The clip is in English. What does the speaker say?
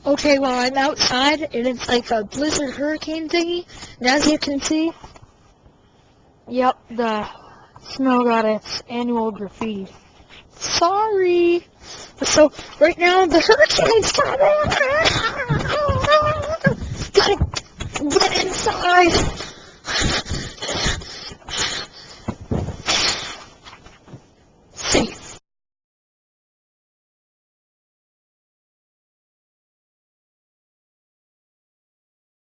Okay, well, I'm outside, and it's like a blizzard hurricane thingy, and as you can see, yep, the snow got its annual graffiti. Sorry! So, right now, the hurricane's coming! Gotta get inside! Safe.